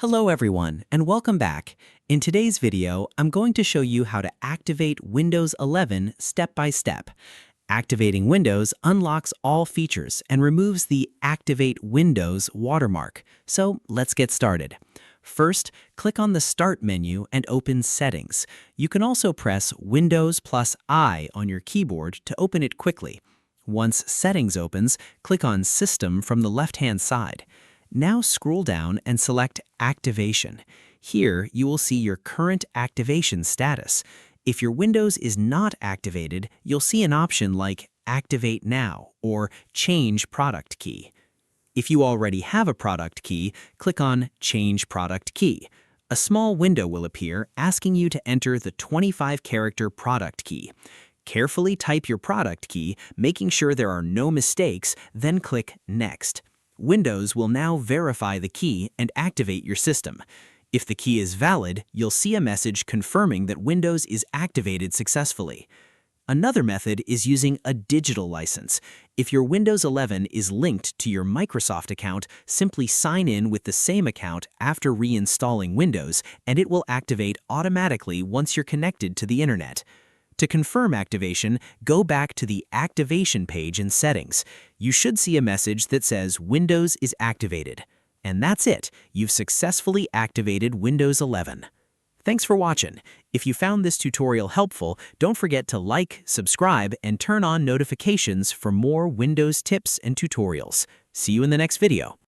Hello everyone, and welcome back. In today's video, I'm going to show you how to activate Windows 11 step by step. Activating Windows unlocks all features and removes the Activate Windows watermark. So let's get started. First, click on the Start menu and open Settings. You can also press Windows plus I on your keyboard to open it quickly. Once Settings opens, click on System from the left-hand side. Now scroll down and select Activation. Here, you will see your current activation status. If your Windows is not activated, you'll see an option like Activate Now or Change Product Key. If you already have a product key, click on Change Product Key. A small window will appear asking you to enter the 25-character product key. Carefully type your product key, making sure there are no mistakes, then click Next. Windows will now verify the key and activate your system. If the key is valid, you'll see a message confirming that Windows is activated successfully. Another method is using a digital license. If your Windows 11 is linked to your Microsoft account, simply sign in with the same account after reinstalling Windows, and it will activate automatically once you're connected to the internet. To confirm activation, go back to the Activation page in Settings. You should see a message that says Windows is activated. And that's it. You've successfully activated Windows 11. Thanks for watching. If you found this tutorial helpful, don't forget to like, subscribe, and turn on notifications for more Windows tips and tutorials. See you in the next video.